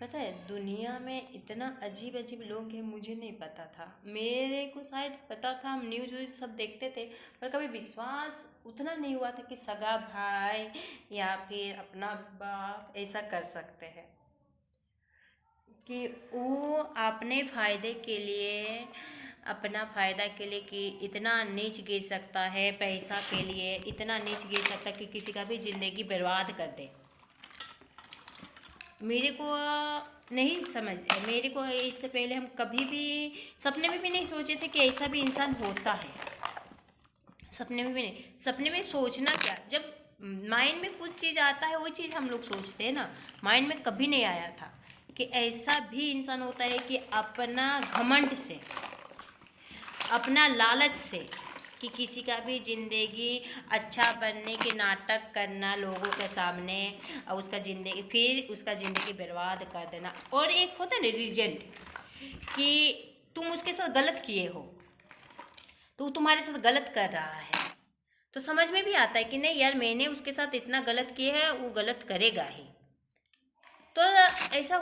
पता है दुनिया में इतना अजीब अजीब लोग हैं, मुझे नहीं पता था। मेरे को शायद पता था, हम न्यूज़ व्यूज़ सब देखते थे, पर कभी विश्वास उतना नहीं हुआ था कि सगा भाई या फिर अपना बाप ऐसा कर सकते हैं कि वो अपने फ़ायदे के लिए, अपना फ़ायदा के लिए कि इतना नीच गिर सकता है, पैसा के लिए इतना नीच गिर सकता है कि किसी का भी ज़िंदगी बर्बाद कर दे। मेरे को नहीं समझ, मेरे को इससे पहले हम कभी भी सपने में भी नहीं सोचे थे कि ऐसा भी इंसान होता है। सपने में भी नहीं, सपने में सोचना क्या, जब माइंड में कुछ चीज़ आता है वही चीज़ हम लोग सोचते हैं ना। माइंड में कभी नहीं आया था कि ऐसा भी इंसान होता है कि अपना घमंड से, अपना लालच से, कि किसी का भी ज़िंदगी अच्छा बनने के नाटक करना लोगों के सामने, और उसका ज़िंदगी फिर उसका ज़िंदगी बर्बाद कर देना। और एक होता है ना रीजेंट, कि तुम उसके साथ गलत किए हो, तो वो तुम्हारे साथ गलत कर रहा है, तो समझ में भी आता है कि नहीं यार, मैंने उसके साथ इतना गलत किया है, वो गलत करेगा ही। तो ऐसा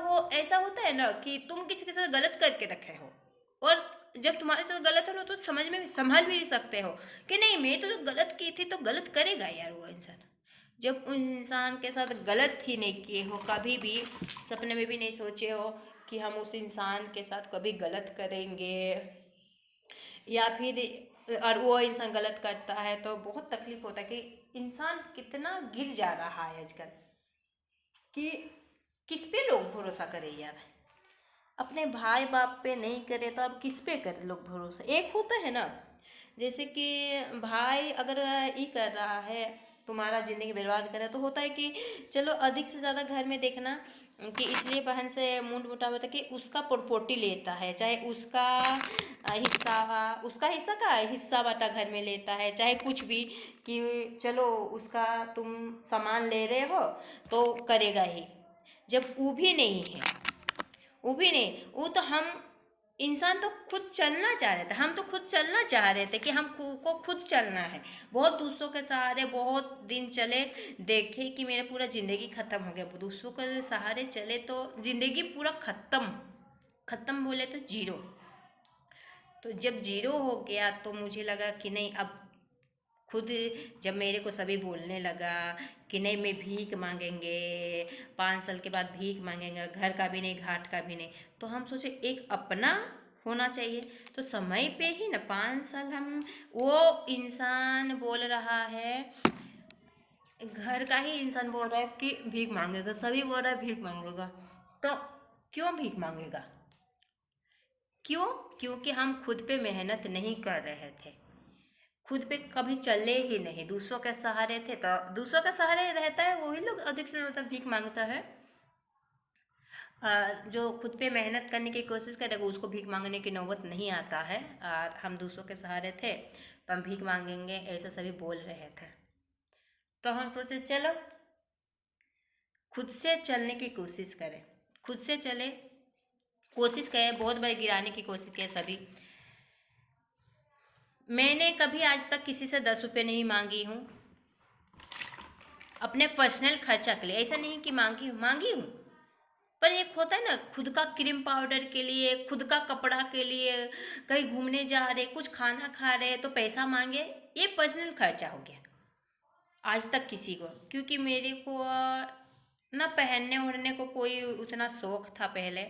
होता है ना कि तुम किसी के साथ गलत करके रखे हो, और जब तुम्हारे साथ गलत हो तो समझ में समझ भी सकते हो कि नहीं, मैं तो जो गलत की थी तो गलत करेगा यार वो इंसान। जब उन इंसान के साथ गलत ही नहीं किए हो, कभी भी सपने में भी नहीं सोचे हो कि हम उस इंसान के साथ कभी गलत करेंगे, या फिर और वो इंसान गलत करता है, तो बहुत तकलीफ होता है कि इंसान कितना गिर जा रहा है आजकल, कि किस पे लोग भरोसा करे यार। अपने भाई बाप पे नहीं करे तो अब किस पे करे लोग भरोसा। एक होता है ना, जैसे कि भाई अगर ये कर रहा है, तुम्हारा ज़िंदगी बर्बाद कर रहा है, तो होता है कि चलो अधिक से ज़्यादा घर में देखना कि इसलिए बहन से मुंड मुटाव होता है कि उसका प्रॉपर्टी लेता है, चाहे उसका हिस्सा का हिस्सा बाटा घर में लेता है, चाहे कुछ भी, कि चलो उसका तुम सामान ले रहे हो तो करेगा ही। जब वो भी नहीं है, वो भी नहीं, वो तो हम इंसान तो खुद चलना चाह रहे थे, हम तो खुद चलना चाह रहे थे कि हम को खुद चलना है। बहुत दूसरों के सहारे बहुत दिन चले, देखे कि मेरा पूरा ज़िंदगी ख़त्म हो गया। दूसरों के सहारे चले तो ज़िंदगी पूरा ख़त्म, ख़त्म बोले तो जीरो। तो जब जीरो हो गया तो मुझे लगा कि नहीं, अब खुद, जब मेरे को सभी बोलने लगा कि नहीं मैं भीख मांगेंगे, 5 साल के बाद भीख मांगेंगे, घर का भी नहीं घाट का भी नहीं, तो हम सोचे एक अपना होना चाहिए। तो समय पे ही ना 5 साल हम, वो इंसान बोल रहा है, घर का ही इंसान बोल रहा है कि भीख मांगेगा, सभी बोल रहा है भीख मांगेगा, तो क्यों भीख मांगेगा? क्यों? क्योंकि हम खुद पे मेहनत नहीं कर रहे थे, खुद पे कभी चले ही नहीं, दूसरों के सहारे थे। तो दूसरों के सहारे रहता है वही लोग अधिक से मतलब भीख मांगता है। जो खुद पे मेहनत करने की कोशिश करेगा उसको भीख मांगने की नौबत नहीं आता है। और हम दूसरों के सहारे थे तो हम भीख मांगेंगे, ऐसा सभी बोल रहे थे। तो हम सोचे चलो खुद से चलने की कोशिश करें, खुद से चले, कोशिश करें, बहुत बार गिराने की कोशिश की सभी। मैंने कभी आज तक किसी से 10 रुपये नहीं मांगी हूँ अपने पर्सनल खर्चा के लिए, ऐसा नहीं कि मांगी हूँ, पर एक होता है ना खुद का क्रीम पाउडर के लिए, खुद का कपड़ा के लिए, कहीं घूमने जा रहे, कुछ खाना खा रहे तो पैसा मांगे, ये पर्सनल खर्चा हो गया आज तक किसी को। क्योंकि मेरे को ना पहनने ओढ़ने को कोई उतना शौक था पहले,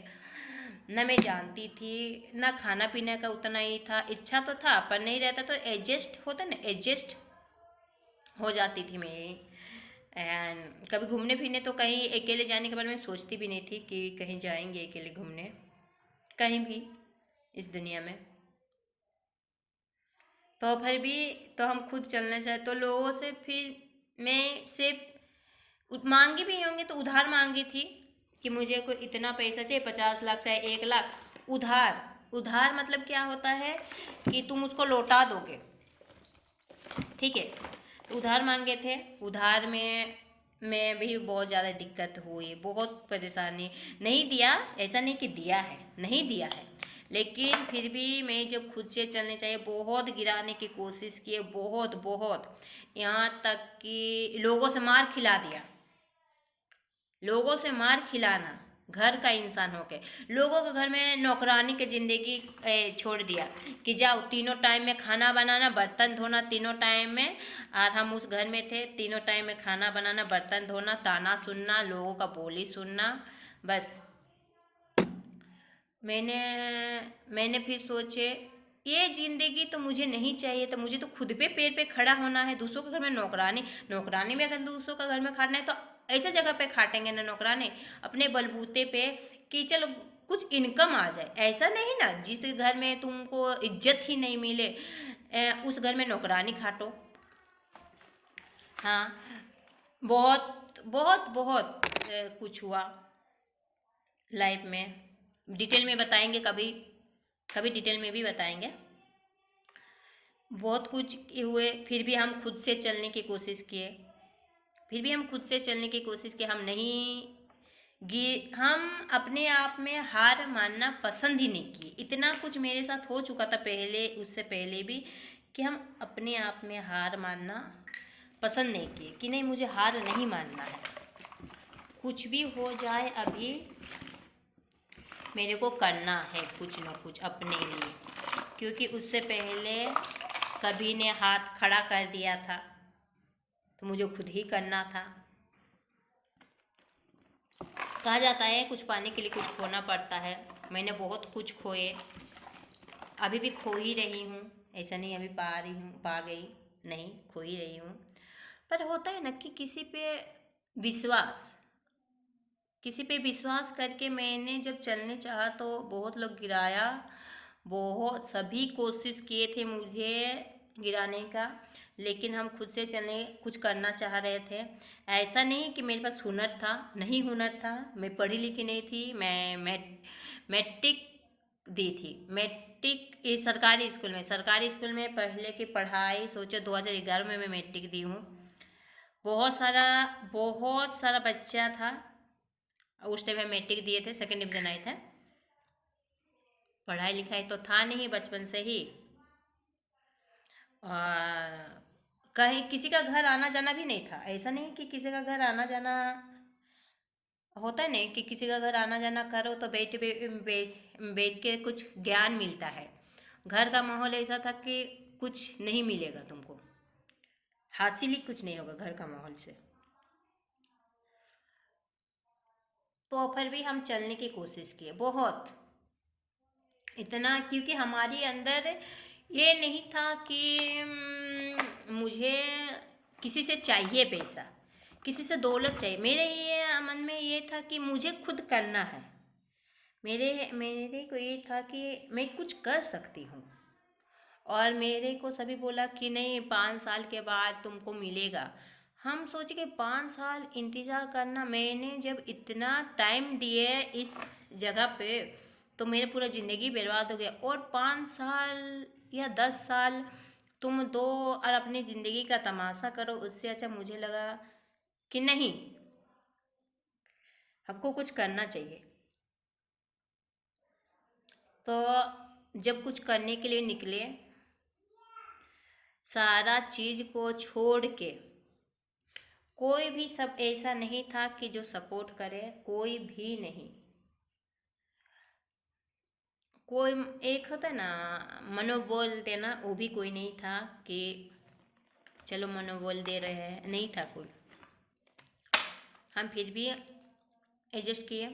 ना मैं जानती थी, ना खाना पीने का उतना ही था, इच्छा तो था पर नहीं रहता, तो एडजस्ट होता ना, एडजस्ट हो जाती थी मैं। एंड कभी घूमने फिरने तो कहीं अकेले जाने के बारे में सोचती भी नहीं थी कि कहीं जाएंगे अकेले घूमने, कहीं भी इस दुनिया में। तो फिर भी तो हम खुद चलना चाहे तो लोगों से, फिर मैं से मांगी भी होंगे तो उधार मांगी थी कि मुझे कोई इतना पैसा चाहिए, 50 लाख चाहे 1 लाख, उधार। उधार मतलब क्या होता है कि तुम उसको लौटा दोगे, ठीक है। तो उधार मांगे थे, उधार में भी बहुत ज़्यादा दिक्कत हुई, बहुत परेशानी। नहीं दिया, ऐसा नहीं कि दिया है, नहीं दिया है, लेकिन फिर भी मैं जब खुद से चलने चाहिए बहुत गिराने की कोशिश की, बहुत बहुत, यहाँ तक कि लोगों से मार खिला दिया। लोगों से मार खिलाना, घर का इंसान होके लोगों के घर में नौकरानी की ज़िंदगी छोड़ दिया कि जाओ तीनों टाइम में खाना बनाना बर्तन धोना तीनों टाइम में। और हम उस घर में थे, तीनों टाइम में खाना बनाना बर्तन धोना ताना सुनना लोगों का बोली सुनना। बस मैंने फिर सोचे ये ज़िंदगी तो मुझे नहीं चाहिए, तो मुझे तो खुद पे पैर पे खड़ा होना है। दूसरों के घर में नौकरानी में अगर दूसरों के घर में खाटना है तो ऐसे जगह पे खाटेंगे ना नौकरानी, अपने बलबूते पे कि चलो कुछ इनकम आ जाए। ऐसा नहीं ना जिस घर में तुमको इज्जत ही नहीं मिले उस घर में नौकरानी खाटो। हाँ, बहुत बहुत बहुत कुछ हुआ लाइफ में, डिटेल में बताएंगे कभी कभी डिटेल में भी बताएंगे। बहुत कुछ हुए, फिर भी हम खुद से चलने की कोशिश किए, हम अपने आप में हार मानना पसंद ही नहीं किए। इतना कुछ मेरे साथ हो चुका था पहले, उससे पहले भी, कि हम अपने आप में हार मानना पसंद नहीं किए कि नहीं मुझे हार नहीं मानना है, कुछ भी हो जाए अभी मेरे को करना है कुछ ना कुछ अपने लिए, क्योंकि उससे पहले सभी ने हाथ खड़ा कर दिया था तो मुझे खुद ही करना था। कहा जाता है कुछ पाने के लिए कुछ खोना पड़ता है। मैंने बहुत कुछ खोए, अभी भी खो ही रही हूँ, ऐसा नहीं अभी पा गई, नहीं खो ही रही हूँ। पर होता है ना कि किसी पे विश्वास करके मैंने जब चलने चाहा तो बहुत लोग गिराया, बहुत सभी कोशिश किए थे मुझे गिराने का, लेकिन हम खुद से चलने कुछ करना चाह रहे थे। ऐसा नहीं कि मेरे पास हुनर था, नहीं हुनर था, मैं पढ़ी लिखी नहीं थी, मैं मैट्रिक दी थी। मैट्रिक ये सरकारी स्कूल में पहले की पढ़ाई सोचो 2011 में मैं मैट्रिक दी हूँ। बहुत सारा बच्चा था उस टाइम में मैट्रिक दिए थे, सेकेंड डिवीज़न आए थे। पढ़ाई लिखाई तो था नहीं बचपन से ही, और कहीं किसी का घर आना जाना भी नहीं था। ऐसा नहीं कि किसी का घर आना जाना होता है, नहीं कि किसी का घर आना जाना करो तो बैठ के कुछ ज्ञान मिलता है। घर का माहौल ऐसा था कि कुछ नहीं मिलेगा तुमको, हासिल ही कुछ नहीं होगा घर का माहौल से। तो फिर भी हम चलने की कोशिश किए बहुत, इतना क्योंकि हमारे अंदर ये नहीं था कि मुझे किसी से चाहिए पैसा, किसी से दौलत चाहिए। मेरे ये मन में ये था कि मुझे खुद करना है। मेरे को ये था कि मैं कुछ कर सकती हूँ, और मेरे को सभी बोला कि नहीं 5 साल के बाद तुमको मिलेगा। हम सोचे कि 5 साल इंतज़ार करना, मैंने जब इतना टाइम दिए इस जगह पे तो मेरे पूरा ज़िंदगी बर्बाद हो गया। और 5 साल या 10 साल तुम दो और अपनी ज़िंदगी का तमाशा करो, उससे अच्छा मुझे लगा कि नहीं, आपको कुछ करना चाहिए। तो जब कुछ करने के लिए निकले, सारा चीज़ को छोड़ के, कोई भी सब ऐसा नहीं था कि जो सपोर्ट करे, कोई भी नहीं। कोई एक होता है ना मनोबल देना, वो भी कोई नहीं था कि चलो मनोबल दे रहे हैं, नहीं था कोई। हम फिर भी एडजस्ट किए।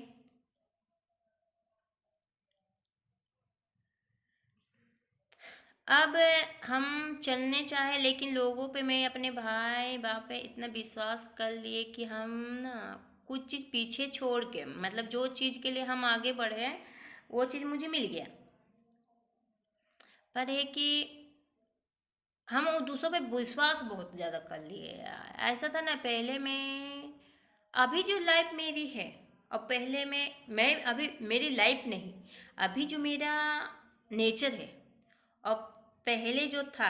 अब हम चलने चाहे, लेकिन लोगों पे, मैं अपने भाई बाप पे इतना विश्वास कर लिए कि हम ना कुछ चीज़ पीछे छोड़ के, मतलब जो चीज़ के लिए हम आगे बढ़े वो चीज़ मुझे मिल गया। पर है कि हम वो दूसरों पे विश्वास बहुत ज़्यादा कर लिए। ऐसा था ना पहले में, अभी जो लाइफ मेरी है और पहले में, मैं अभी मेरी लाइफ नहीं, अभी जो मेरा नेचर है और पहले जो था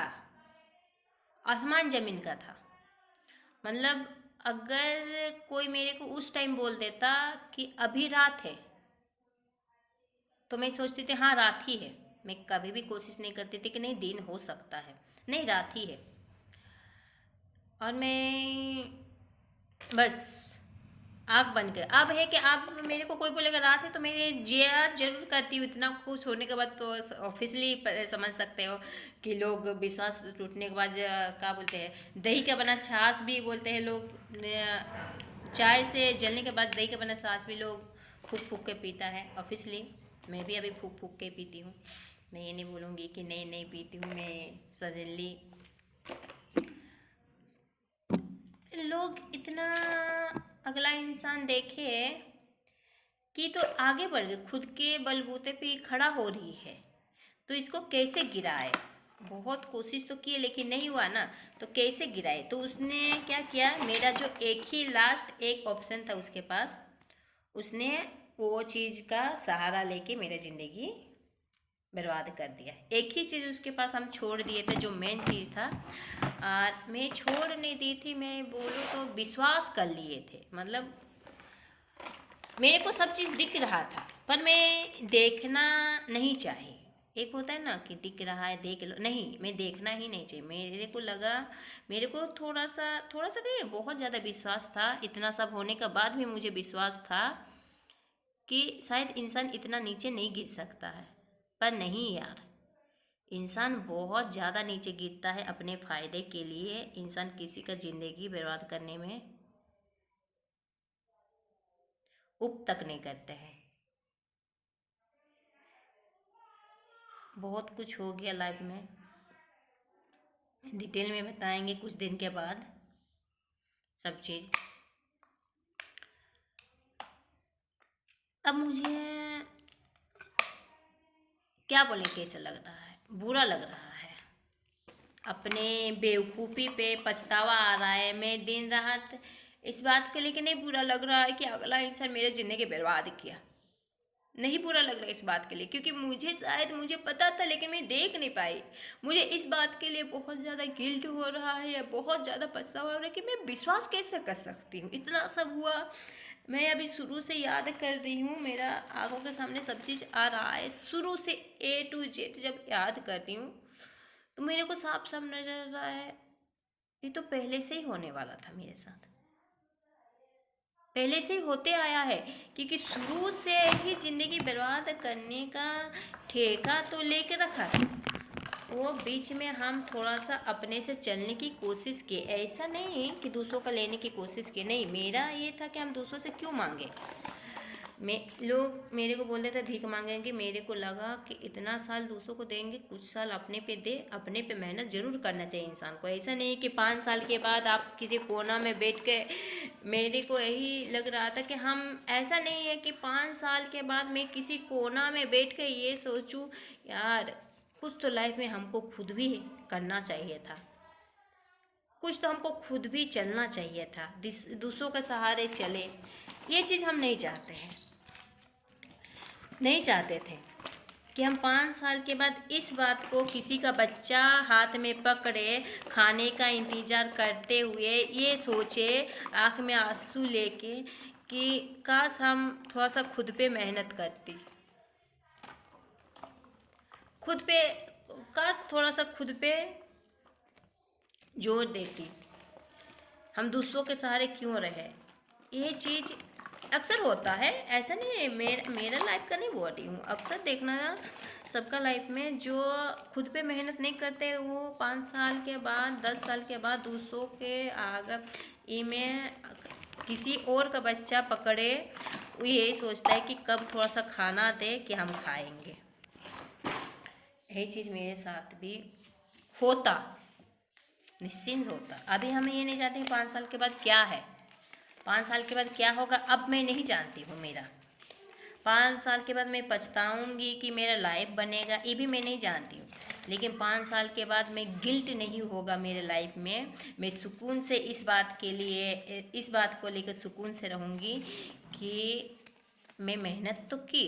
आसमान ज़मीन का था। मतलब अगर कोई मेरे को उस टाइम बोल देता कि अभी रात है, तो मैं सोचती थी हाँ रात ही है। मैं कभी भी कोशिश नहीं करती थी कि नहीं दिन हो सकता है, नहीं रात ही है। और मैं बस आँख बंद कर। अब है कि आप मेरे को कोई बोलेगा रात है तो मैं यार जरूर करती हूँ। इतना खुश होने के बाद तो ऑब्वियसली समझ सकते हो कि लोग विश्वास टूटने के बाद क्या बोलते हैं, दही का बना छाछ भी बोलते हैं लोग। चाय से जलने के बाद दही का बना छाछ भी लोग फूक फूक के पीता है। ऑब्वियसली मैं भी अभी फूक फूक के पीती हूँ। मैं ये नहीं बोलूँगी कि नहीं नहीं पीती हूँ मैं सडनली। लोग इतना अगला इंसान देखे कि तो आगे बढ़ गए, खुद के बलबूते पे खड़ा हो रही है, तो इसको कैसे गिराए। बहुत कोशिश तो की लेकिन नहीं हुआ ना, तो कैसे गिराए। तो उसने क्या किया, मेरा जो एक ही लास्ट एक ऑप्शन था उसके पास, उसने वो चीज़ का सहारा लेके मेरी ज़िंदगी बर्बाद कर दिया। एक ही चीज़ उसके पास हम छोड़ दिए थे, जो मेन चीज़ था। मैं छोड़ नहीं दी थी, मैं बोलूँ तो विश्वास कर लिए थे। मतलब मेरे को सब चीज़ दिख रहा था पर मैं देखना नहीं चाहिए। एक होता है ना कि दिख रहा है देख लो, नहीं मैं देखना ही नहीं चाहिए। मेरे को लगा, मेरे को थोड़ा सा नहीं बहुत ज़्यादा विश्वास था। इतना सब होने के बाद भी मुझे विश्वास था कि शायद इंसान इतना नीचे नहीं गिर सकता है। पर नहीं यार, इंसान बहुत ज़्यादा नीचे गिरता है अपने फ़ायदे के लिए। इंसान किसी का ज़िंदगी बर्बाद करने में उप तक नहीं करते हैं। बहुत कुछ हो गया लाइफ में, डिटेल में बताएंगे कुछ दिन के बाद सब चीज़। अब मुझे क्या बोले, कैसा लग रहा है, बुरा लग रहा है। अपने बेवकूफ़ी पे पछतावा आ रहा है। मैं दिन रात इस बात के लेके नहीं बुरा लग रहा है कि अगला इंसान मेरे ज़िंदगी बर्बाद किया। नहीं बुरा लग रहा है इस बात के लिए, क्योंकि मुझे शायद मुझे पता था लेकिन मैं देख नहीं पाई। मुझे इस बात के लिए बहुत ज़्यादा गिल्ट हो रहा है या बहुत ज़्यादा पछतावा हो रहा है कि मैं विश्वास कैसे कर सकती हूँ। इतना सब हुआ, मैं अभी शुरू से याद कर रही हूँ, मेरा आंखों के सामने सब चीज़ आ रहा है शुरू से A to Z। जब याद कर रही हूँ तो मेरे को साफ साफ नजर आ रहा है ये तो पहले से ही होने वाला था मेरे साथ, पहले से ही होते आया है। क्योंकि शुरू से ही ज़िंदगी बर्बाद करने का ठेका तो लेके रखा है। वो बीच में हम थोड़ा सा अपने से चलने की कोशिश की, ऐसा नहीं कि दूसरों का लेने की कोशिश की। नहीं, मेरा ये था कि हम दूसरों से क्यों मांगे। मैं लोग मेरे को बोलते थे भीख मांगेंगे, मेरे को लगा कि इतना साल दूसरों को देंगे, कुछ साल अपने पे दे। अपने पे मेहनत ज़रूर करना चाहिए इंसान को। ऐसा नहीं कि 5 साल के बाद आप किसी कोना में बैठ के, मेरे को यही लग रहा था कि हम, ऐसा नहीं है कि 5 साल के बाद मैं किसी कोना में बैठ के ये सोचूं यार कुछ तो लाइफ में हमको खुद भी करना चाहिए था, कुछ तो हमको खुद भी चलना चाहिए था, दूसरों के सहारे चले। ये चीज़ हम नहीं चाहते हैं, नहीं चाहते थे कि हम 5 साल के बाद इस बात को किसी का बच्चा हाथ में पकड़े खाने का इंतज़ार करते हुए ये सोचे आँख में आंसू लेके कि काश हम थोड़ा सा खुद पे मेहनत करती, खुद पे, काश थोड़ा सा खुद पे जोर देती। हम दूसरों के सहारे क्यों रहे। ये चीज़ अक्सर होता है, ऐसा नहीं है मेरा लाइफ का नहीं बोल रही हूँ, अक्सर देखना सबका लाइफ में जो खुद पे मेहनत नहीं करते वो 5 साल के बाद 10 साल के बाद दूसरों के आगे में किसी और का बच्चा पकड़े, वो यही सोचता है कि कब थोड़ा सा खाना दे कि हम खाएंगे। यही चीज़ मेरे साथ भी होता, निश्चिंत होता। अभी हम ये नहीं जानते 5 साल के बाद क्या है, 5 साल के बाद क्या होगा, अब मैं नहीं जानती हूँ। मेरा 5 साल के बाद मैं पछताऊँगी कि मेरा लाइफ बनेगा, ये भी मैं नहीं जानती हूँ। लेकिन 5 साल के बाद मैं गिल्ट नहीं होगा मेरे लाइफ में। मैं सुकून से इस बात के लिए, इस बात को लेकर सुकून से रहूँगी कि मैं मेहनत तो की।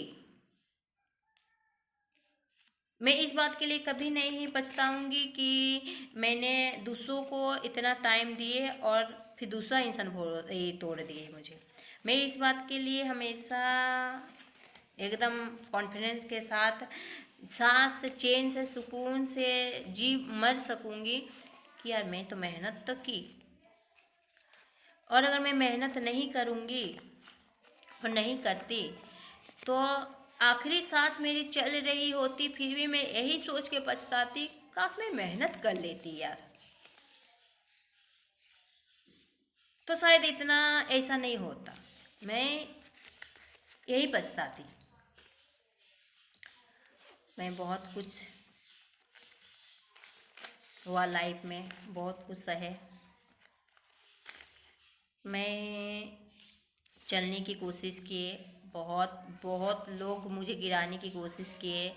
मैं इस बात के लिए कभी नहीं पछताऊँगी कि मैंने दूसरों को इतना टाइम दिए और फिर दूसरा इंसान ये तोड़ दिए मुझे। मैं इस बात के लिए हमेशा एकदम कॉन्फिडेंस के साथ सांस से चैन से सुकून से जी मर सकूँगी कि यार मैं तो मेहनत तो की। और अगर मैं मेहनत नहीं करूँगी और नहीं करती तो आखिरी सांस मेरी चल रही होती, फिर भी मैं यही सोच के पछताती, काश मैं मेहनत कर लेती यार, तो शायद इतना ऐसा नहीं होता। मैं यही पछताती। मैं बहुत कुछ हुआ लाइफ में, बहुत कुछ सहे। मैं चलने की कोशिश किए, बहुत बहुत लोग मुझे गिराने की कोशिश किए।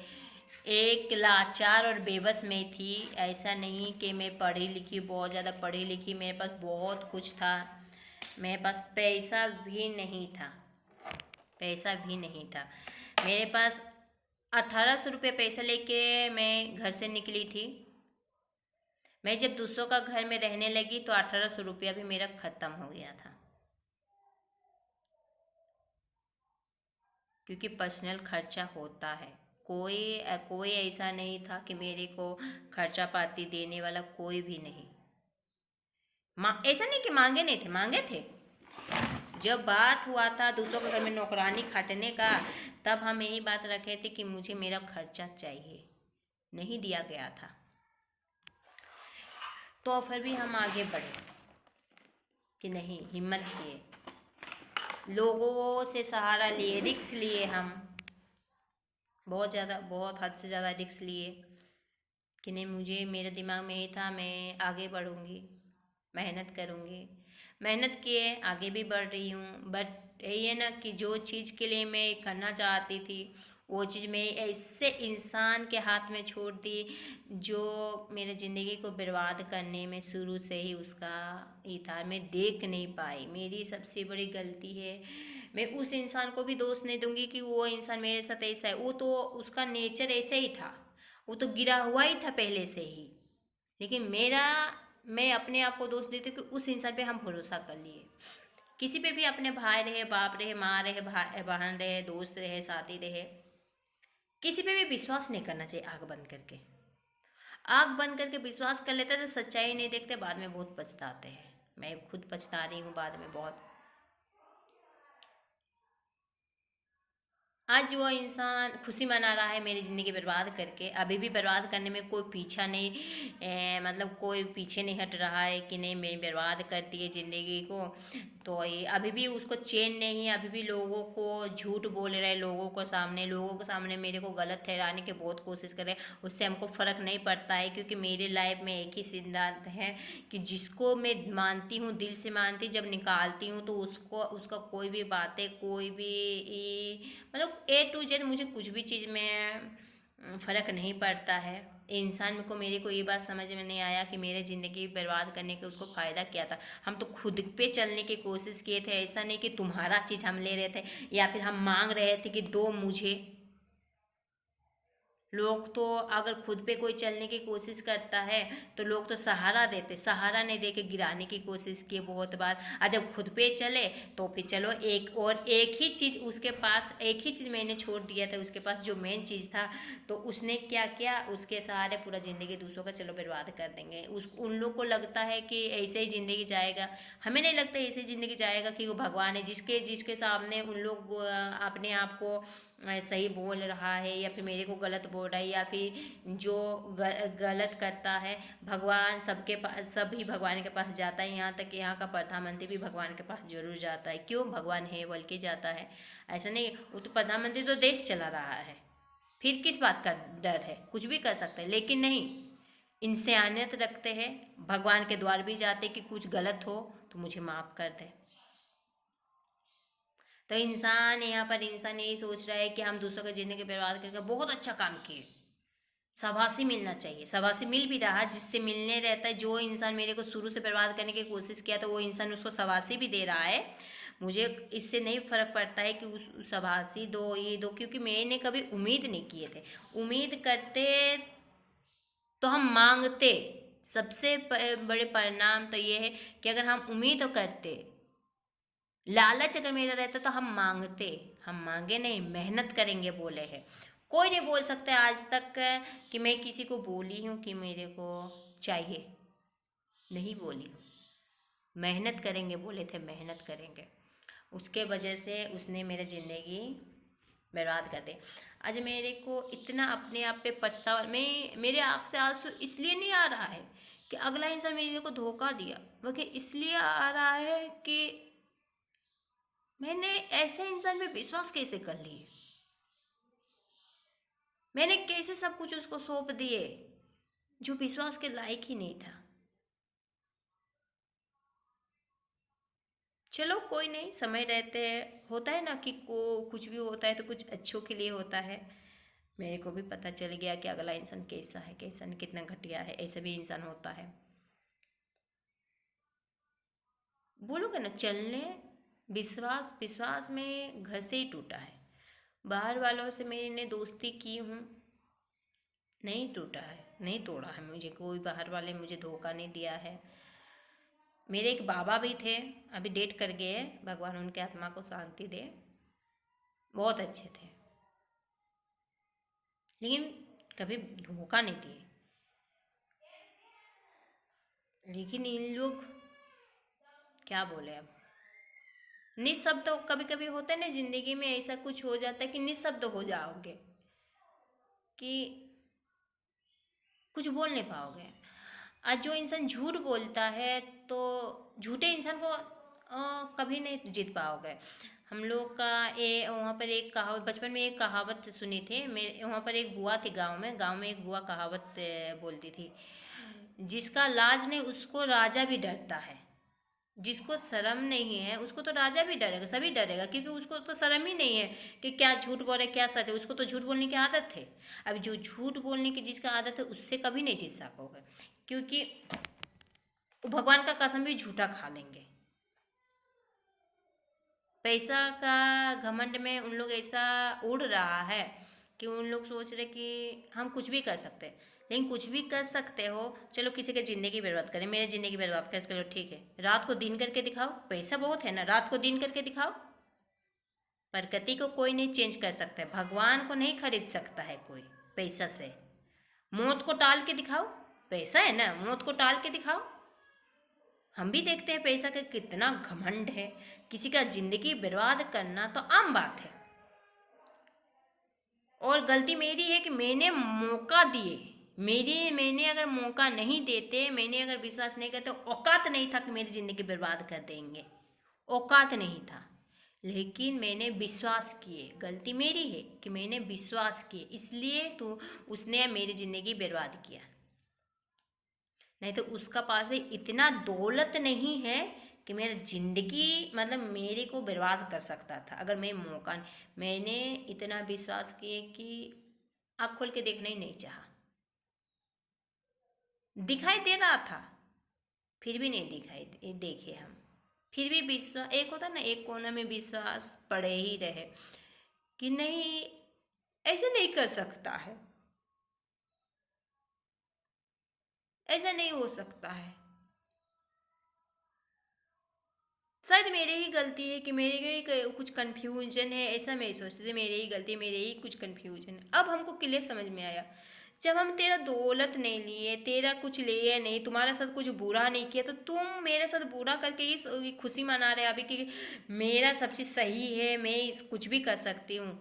एक लाचार और बेबस में थी, ऐसा नहीं कि मैं पढ़ी लिखी, बहुत ज़्यादा पढ़ी लिखी, मेरे पास बहुत कुछ था, मेरे पास पैसा भी नहीं था, पैसा भी नहीं था मेरे पास। 1800 रुपये पैसा लेके मैं घर से निकली थी। मैं जब दूसरों का घर में रहने लगी तो 1800 रुपया भी मेरा ख़त्म हो गया था, क्योंकि पर्सनल खर्चा होता है। कोई कोई ऐसा नहीं था कि मेरे को खर्चा पाती देने वाला, कोई भी नहीं। ऐसा नहीं कि मांगे नहीं थे, मांगे थे। जब बात हुआ था दूसरों के घर में नौकरानी खटने का, तब हम यही बात रखे थे कि मुझे मेरा खर्चा चाहिए, नहीं दिया गया था। तो फिर भी हम आगे बढ़े कि नहीं, हिम्मत किए, लोगों से सहारा लिए, रिक्स लिए, हम बहुत ज़्यादा, बहुत हद से ज़्यादा रिक्स लिए कि नहीं, मुझे, मेरे दिमाग में यही था मैं आगे बढ़ूँगी, मेहनत करूँगी। मेहनत किए, आगे भी बढ़ रही हूँ, बट यही है ना कि जो चीज़ के लिए मैं करना चाहती थी वो चीज़ मैं ऐसे इंसान के हाथ में छोड़ दी जो मेरे ज़िंदगी को बर्बाद करने में शुरू से ही उसका ही था। मैं देख नहीं पाई, मेरी सबसे बड़ी गलती है। मैं उस इंसान को भी दोष नहीं दूंगी कि वो इंसान मेरे साथ ऐसा है, वो तो उसका नेचर ऐसे ही था, वो तो गिरा हुआ ही था पहले से ही। लेकिन मैं अपने आप को दोष देती हूँ कि उस इंसान पे हम भरोसा कर लिए। किसी पे भी, अपने भाई रहे, बाप रहे, माँ रहे, बहन रहे, दोस्त रहे, साथी रहे, किसी पे भी विश्वास नहीं करना चाहिए। आँख बंद करके, आँख बंद करके विश्वास कर लेते तो सच्चाई नहीं देखते, बाद में बहुत पछताते हैं। मैं खुद पछता रही हूँ बाद में बहुत। आज वो इंसान खुशी मना रहा है मेरी ज़िंदगी बर्बाद करके, अभी भी बर्बाद करने में कोई पीछा नहीं, मतलब कोई पीछे नहीं हट रहा है कि नहीं मैं बर्बाद करती है ज़िंदगी को। तो ये अभी भी उसको चैन नहीं है, अभी भी लोगों को झूठ बोल रहे हैं, लोगों के सामने मेरे को गलत ठहराने की बहुत कोशिश कर रहे हैं। उससे हमको फ़र्क नहीं पड़ता है, क्योंकि मेरी लाइफ में एक ही सिद्धांत है कि जिसको मैं मानती हूँ, दिल से मानती, जब निकालती हूँ तो उसको, उसका कोई भी बातें, कोई भी मतलब A to Z, मुझे कुछ भी चीज़ में फ़र्क नहीं पड़ता है। इंसान को, मेरे को ये बात समझ में नहीं आया कि मेरे ज़िंदगी बर्बाद करने के उसको फ़ायदा क्या था। हम तो खुद पे चलने की कोशिश किए थे, ऐसा नहीं कि तुम्हारा चीज़ हम ले रहे थे या फिर हम मांग रहे थे कि दो मुझे। लोग तो अगर खुद पे कोई चलने की कोशिश करता है तो लोग तो सहारा देते, सहारा नहीं दे के गिराने की कोशिश किए बहुत बार। और जब खुद पे चले तो फिर चलो एक ही चीज़ उसके पास, एक ही चीज़ मैंने छोड़ दिया था उसके पास, जो मेन चीज़ था, तो उसने क्या किया, उसके सहारे पूरा ज़िंदगी दूसरों का चलो बर्बाद कर देंगे। उन लोग को लगता है कि ऐसे ही ज़िंदगी जाएगा, हमें नहीं लगता ऐसे ही ज़िंदगी जाएगा, कि वो भगवान है जिसके जिसके सामने उन लोग अपने आप को सही बोल रहा है या फिर मेरे को गलत बोल रहा है, या फिर जो गलत करता है, भगवान सबके पास, सभी भगवान के पास जाता है। यहाँ तक कि यहाँ का प्रधानमंत्री भी भगवान के पास जरूर जाता है। क्यों? भगवान है बोल के जाता है। ऐसा नहीं, वो तो प्रधानमंत्री तो देश चला रहा है, फिर किस बात का डर है? कुछ भी कर सकता है। लेकिन नहीं, इंसानियत रखते हैं, भगवान के द्वार भी जाते कि कुछ गलत हो तो मुझे माफ़ कर दे। तो इंसान, यहाँ पर इंसान यही सोच रहा है कि हम दूसरों की ज़िंदगी बर्बाद करके बहुत अच्छा काम किए, शाबाशी मिलना चाहिए। शाबाशी मिल भी रहा, जिससे मिलने रहता है, जो इंसान मेरे को शुरू से बर्बाद करने की कोशिश किया था वो इंसान उसको शाबाशी भी दे रहा है। मुझे इससे नहीं फ़र्क पड़ता है कि उस शाबाशी दो, ये दो, क्योंकि मैंने कभी उम्मीद नहीं किए थे। उम्मीद करते तो हम मांगते। सबसे बड़े परिणाम तो ये है कि अगर हम उम्मीद करते, लालच अगर मेरा रहता तो हम मांगते। हम मांगे नहीं, मेहनत करेंगे बोले हैं। कोई नहीं बोल सकता आज तक कि मैं किसी को बोली हूँ कि मेरे को चाहिए, नहीं बोली हूँ। मेहनत करेंगे बोले थे, मेहनत करेंगे। उसके वजह से उसने मेरी ज़िंदगी बर्बाद कर दी। आज मेरे को इतना अपने आप पे पछतावा, मेरे आँख से आंसू इसलिए नहीं आ रहा है कि अगला इंसान मेरे को धोखा दिया, बल्कि इसलिए आ रहा है कि मैंने ऐसे इंसान पे विश्वास कैसे कर लिए, मैंने कैसे सब कुछ उसको सौंप दिए जो विश्वास के लायक ही नहीं था। चलो कोई नहीं, समय रहते होता है ना कि को कुछ भी होता है तो कुछ अच्छों के लिए होता है। मेरे को भी पता चल गया कि अगला इंसान कैसा है, कैसा नहीं, कितना घटिया है, ऐसा भी इंसान होता है। बोलोगे ना चलने, विश्वास विश्वास में घर से ही टूटा है। बाहर वालों से मैंने दोस्ती की हूँ, नहीं टूटा है, नहीं तोड़ा है मुझे कोई बाहर वाले, मुझे धोखा नहीं दिया है। मेरे एक बाबा भी थे, अभी डेट कर गए, भगवान उनके आत्मा को शांति दे, बहुत अच्छे थे, लेकिन कभी धोखा नहीं दिए। लेकिन इन लोग क्या बोले अब, निःशब्द कभी कभी होता है ना जिंदगी में, ऐसा कुछ हो जाता है कि निःशब्द हो जाओगे, कि कुछ बोल नहीं पाओगे। आज जो इंसान झूठ बोलता है तो झूठे इंसान को कभी नहीं जीत पाओगे। हम लोग का ये वहाँ पर एक कहावत, बचपन में एक कहावत सुनी थी, मेरे वहाँ पर एक बुआ थी गांव में एक बुआ कहावत बोलती थी, जिसका लाज नहीं उसको राजा भी डरता है। जिसको शर्म नहीं है उसको तो राजा भी डरेगा, सभी डरेगा, क्योंकि उसको तो शर्म ही नहीं है कि क्या झूठ बोले क्या सच है। उसको तो झूठ बोलने की आदत है। अब जो झूठ बोलने की जिसका आदत है उससे कभी नहीं जीत सकोगे, क्योंकि वो भगवान का कसम भी झूठा खा लेंगे। पैसा का घमंड में उन लोग ऐसा उड़ रहा है कि उन लोग सोच रहे कि हम कुछ भी कर सकते हैं। लेकिन कुछ भी कर सकते हो, चलो किसी की ज़िंदगी बर्बाद करें, मेरी ज़िंदगी बर्बाद करें, चलो ठीक है, रात को दिन करके दिखाओ, पैसा बहुत है ना, रात को दिन करके दिखाओ। प्रकृति को कोई नहीं चेंज कर सकता है, भगवान को नहीं खरीद सकता है कोई पैसा से। मौत को टाल के दिखाओ, पैसा है ना, मौत को टाल के दिखाओ। हम भी देखते हैं पैसा का कितना घमंड है, किसी का जिंदगी बर्बाद करना तो आम बात है। और गलती मेरी है कि मैंने मौका दिए, मैंने अगर मौका नहीं देते, मैंने अगर विश्वास नहीं करते, औकात नहीं था कि मेरी ज़िंदगी बर्बाद कर देंगे, औकात नहीं था। लेकिन मैंने विश्वास किए, गलती मेरी है कि मैंने विश्वास किए, इसलिए तो उसने मेरी ज़िंदगी बर्बाद किया। नहीं तो उसका पास भी इतना दौलत नहीं है कि मेरा ज़िंदगी मतलब मेरे को बर्बाद कर सकता था अगर मैं मौका। मैंने इतना विश्वास किए कि आँख खोल के देखना ही नहीं चाहा, दिखाई दे रहा था फिर भी नहीं दिखाई देखे हम, फिर भी विश्वास, एक होता ना एक कोना में विश्वास पड़े ही रहे कि नहीं, ऐसे नहीं कर सकता है, ऐसा नहीं हो सकता है। शायद मेरी ही गलती है कि मेरे ही कुछ कन्फ्यूजन है, ऐसा मैं सोचती थी, मेरी ही गलती, मेरे ही कुछ कन्फ्यूजन है। अब हमको क्लियर समझ में आया, जब हम तेरा दौलत नहीं लिए, तेरा कुछ लिए नहीं, तुम्हारे साथ कुछ बुरा नहीं किया, तो तुम मेरे साथ बुरा करके ही खुशी मना रहे अभी कि मेरा सब चीज़ सही है, मैं कुछ भी कर सकती हूँ।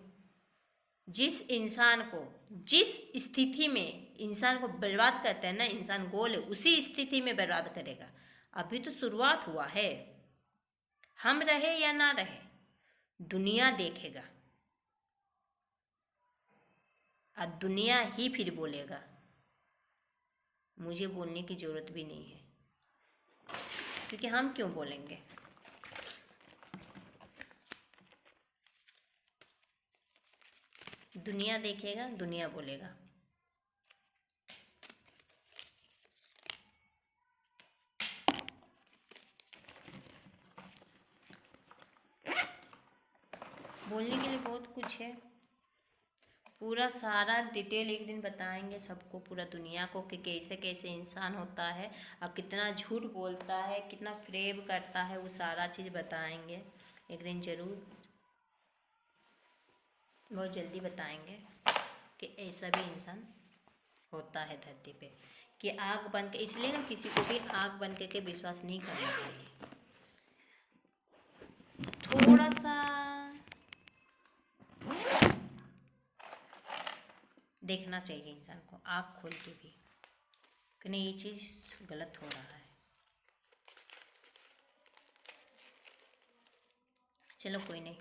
जिस इंसान को, जिस स्थिति में इंसान को बर्बाद करता है ना इंसान, गोल है उसी स्थिति में बर्बाद करेगा। अभी तो शुरुआत हुआ है, हम रहे या ना रहे दुनिया देखेगा, और दुनिया ही फिर बोलेगा, मुझे बोलने की ज़रूरत भी नहीं है, क्योंकि हम क्यों बोलेंगे। दुनिया देखेगा, दुनिया बोलेगा। बोलने के लिए बहुत कुछ है, पूरा सारा डिटेल एक दिन बताएंगे सबको, पूरा दुनिया को, कि कैसे कैसे इंसान होता है और कितना झूठ बोलता है, कितना फ्रेब करता है, वो सारा चीज़ बताएंगे एक दिन ज़रूर, बहुत जल्दी बताएंगे कि ऐसा भी इंसान होता है धरती पे, कि आग बन के, इसलिए ना किसी को भी आग बन के विश्वास नहीं करना चाहिए। थोड़ा सा देखना चाहिए इंसान को आँख खोल के भी कि नहीं ये चीज़ गलत हो रहा है। चलो कोई नहीं,